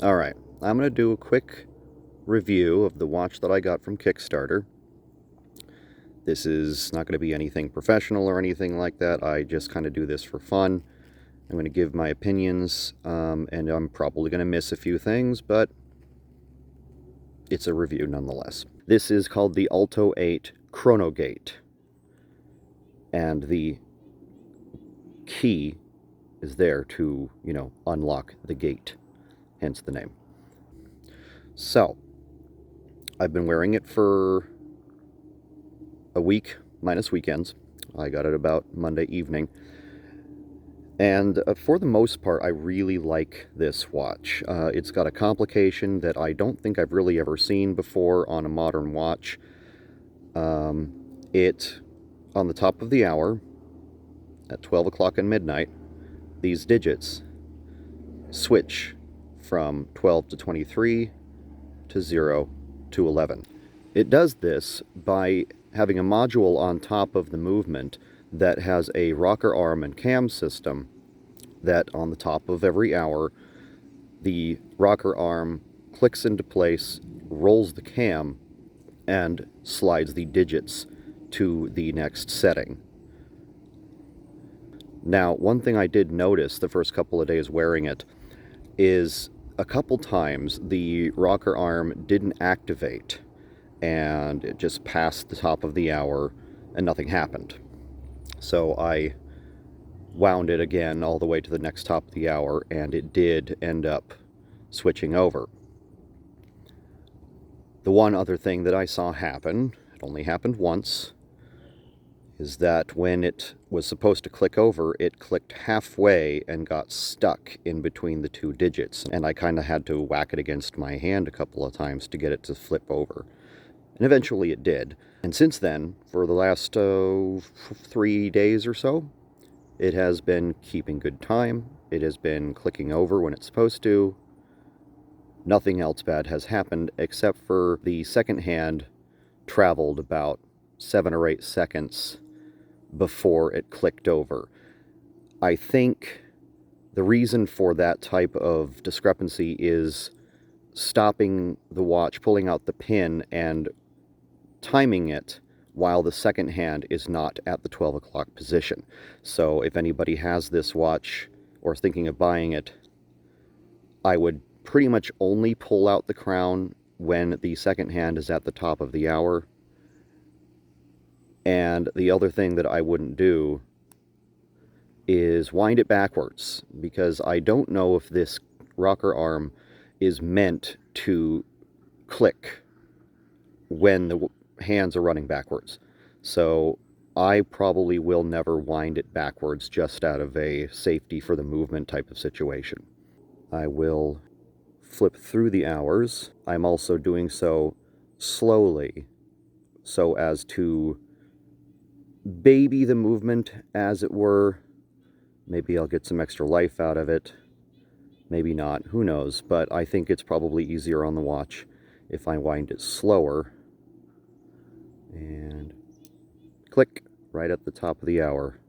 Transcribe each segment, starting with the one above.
Alright, I'm going to do a quick review of the watch that I got from Kickstarter. This is not going to be anything professional or anything like that. I just kind of do this for fun. I'm going to give my opinions, and I'm probably going to miss a few things, but it's a review nonetheless. This is called the Olto-8 Chrono, and the key is there to, unlock the gate, hence the name. So, I've been wearing it for a week, minus weekends. I got it about Monday evening. And for the most part, I really like this watch. It's got a complication that I don't think I've really ever seen before on a modern watch. It, on the top of the hour, at 12 o'clock and midnight, these digits switch from 12 to 23 to 0 to 11. It does this by having a module on top of the movement that has a rocker arm and cam system that on the top of every hour, the rocker arm clicks into place, rolls the cam, and slides the digits to the next setting. Now, one thing I did notice the first couple of days wearing it is a couple times the rocker arm didn't activate and it just passed the top of the hour and nothing happened. So I wound it again all the way to the next top of the hour, and it did end up switching over. The one other thing that I saw happen, it only happened once, is that when it was supposed to click over, it clicked halfway and got stuck in between the two digits, and I kind of had to whack it against my hand a couple of times to get it to flip over. And eventually it did. And since then, for the last 3 days or so, it has been keeping good time. It has been clicking over when it's supposed to. Nothing else bad has happened except for the second hand traveled about 7 or 8 seconds before it clicked over. I think the reason for that type of discrepancy is stopping the watch, pulling out the pin, and timing it while the second hand is not at the 12 o'clock position. So if anybody has this watch or is thinking of buying it, I would pretty much only pull out the crown when the second hand is at the top of the hour. And the other thing that I wouldn't do is wind it backwards, because I don't know if this rocker arm is meant to click when the hands are running backwards. So I probably will never wind it backwards just out of a safety for the movement type of situation. I will flip through the hours. I'm also doing so slowly so as to baby the movement, as it were. Maybe I'll get some extra life out of it. Maybe not. Who knows? But I think it's probably easier on the watch if I wind it slower. And click right at the top of the hour.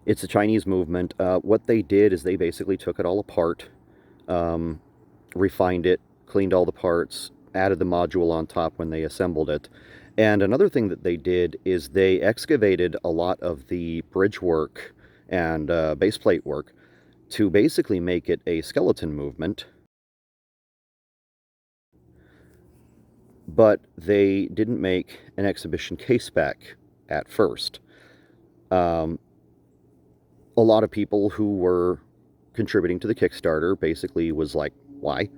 It's a Chinese movement. What they did is they basically took it all apart, refined it, cleaned all the parts, added the module on top when they assembled it. And another thing that they did is they excavated a lot of the bridge work and base plate work to basically make it a skeleton movement. But they didn't make an exhibition case back at first. A lot of people who were contributing to the Kickstarter basically was like, why?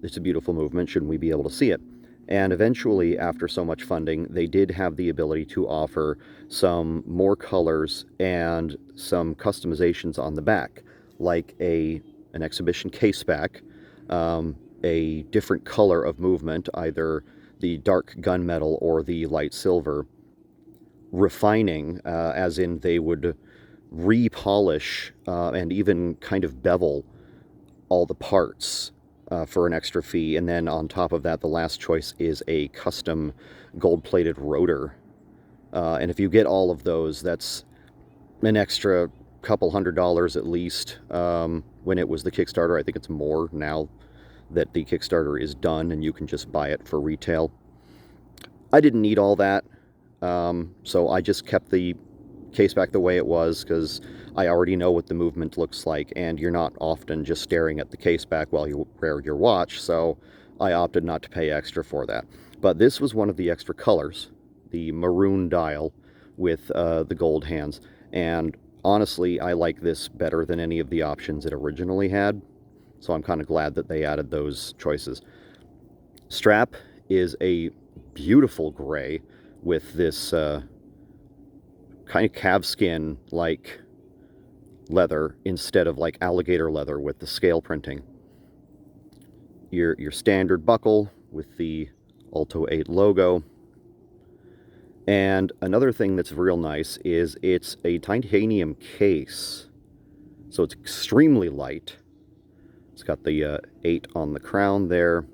It's a beautiful movement. Shouldn't we be able to see it? And eventually, after so much funding, they did have the ability to offer some more colors and some customizations on the back, like an exhibition case back, a different color of movement, either the dark gunmetal or the light silver, refining, as in they would repolish and even kind of bevel all the parts for an extra fee. And then on top of that, the last choice is a custom gold-plated rotor. And if you get all of those, that's an extra couple $100 at least when it was the Kickstarter. I think it's more now that the Kickstarter is done and you can just buy it for retail. I didn't need all that, so I just kept the case back the way it was because I already know what the movement looks like, and you're not often just staring at the case back while you wear your watch, so I opted not to pay extra for that. But this was one of the extra colors, the maroon dial with the gold hands, and honestly, I like this better than any of the options it originally had, so I'm kind of glad that they added those choices. Strap is a beautiful gray with this kind of calfskin like leather instead of like alligator leather with the scale printing. Your standard buckle with the Olto-8 logo. And another thing that's real nice is it's a titanium case, so it's extremely light. It's got the 8 on the crown there,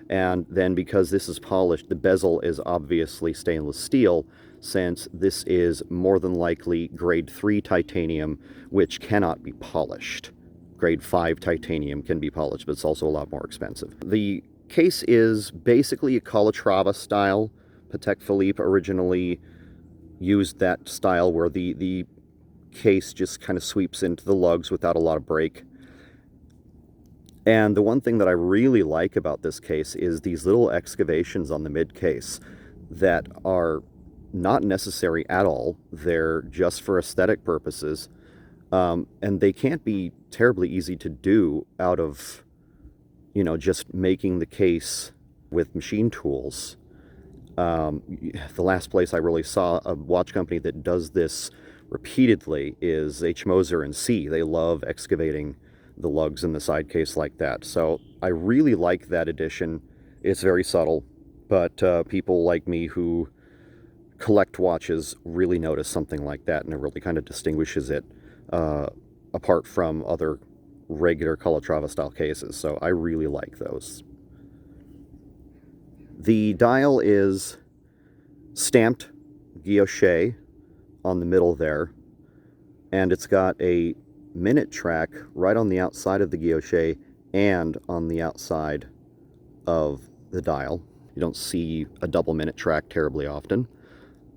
and then because this is polished, the bezel is obviously stainless steel, since this is more than likely grade 3 titanium, which cannot be polished. Grade 5 titanium can be polished, but it's also a lot more expensive. The case is basically a Calatrava style. Patek Philippe originally used that style where the case just kind of sweeps into the lugs without a lot of break. And the one thing that I really like about this case is these little excavations on the mid case that are not necessary at all. They're just for aesthetic purposes. And they can't be terribly easy to do out of, you know, just making the case with machine tools. The last place I really saw a watch company that does this repeatedly is H. Moser and C. They love excavating the lugs in the side case like that. So I really like that addition. It's very subtle, but people like me who collect watches really notice something like that, and it really kind of distinguishes it apart from other regular Calatrava style cases. So I really like those. The dial is stamped guilloche on the middle there, and it's got a minute track right on the outside of the guilloche and on the outside of the dial. You don't see a double minute track terribly often.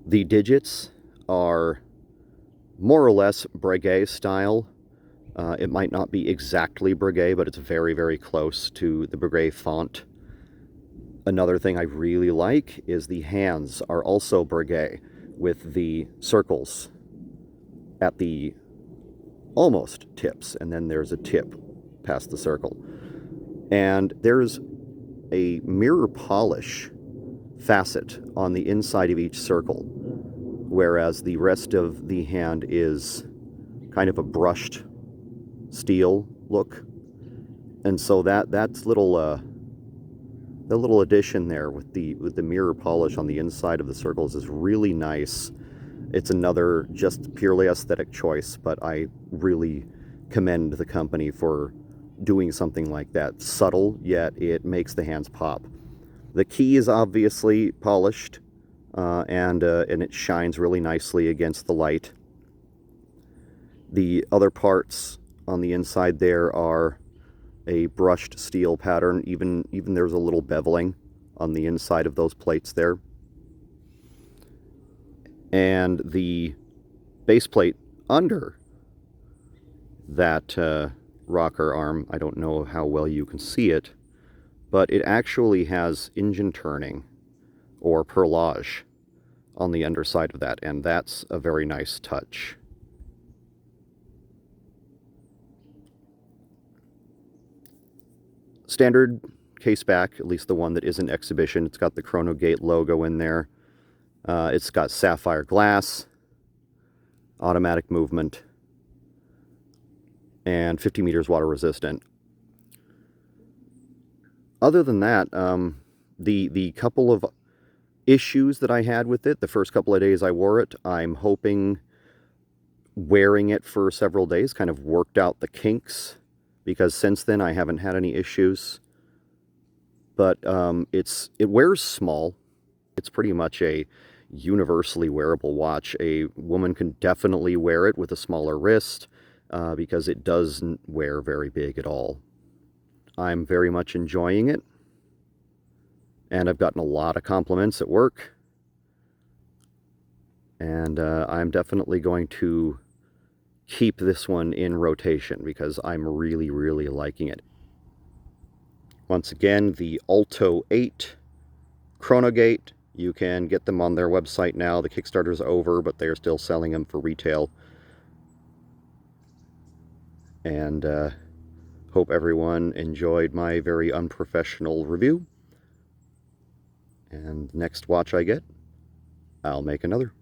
The digits are more or less Breguet style. It might not be exactly Breguet, but it's very, very close to the Breguet font. Another thing I really like is the hands are also Breguet with the circles at the almost tips, and then there's a tip past the circle. And there's a mirror polish facet on the inside of each circle, whereas the rest of the hand is kind of a brushed steel look. And so that's the little addition there with the mirror polish on the inside of the circles is really nice. It's another just purely aesthetic choice, but I really commend the company for doing something like that. Subtle, yet it makes the hands pop. The key is obviously polished, and it shines really nicely against the light. The other parts on the inside there are a brushed steel pattern. Even there's a little beveling on the inside of those plates there. And the base plate under that rocker arm, I don't know how well you can see it, but it actually has engine turning or perlage on the underside of that, and that's a very nice touch. Standard case back, at least the one that isn't exhibition. It's got the Chrono Gate logo in there. It's got sapphire glass, automatic movement, and 50 meters water resistant. Other than that, the couple of issues that I had with it, the first couple of days I wore it, I'm hoping wearing it for several days kind of worked out the kinks, because since then I haven't had any issues. But it wears small. It's pretty much a universally wearable watch. A woman can definitely wear it with a smaller wrist. because it doesn't wear very big at all. I'm very much enjoying it, and I've gotten a lot of compliments at work, and I'm definitely going to keep this one in rotation because I'm really, really liking it. Once again, the Olto-8 Chrono, you can get them on their website now. The Kickstarter's over, but they're still selling them for retail. And hope everyone enjoyed my very unprofessional review. And next watch I get, I'll make another.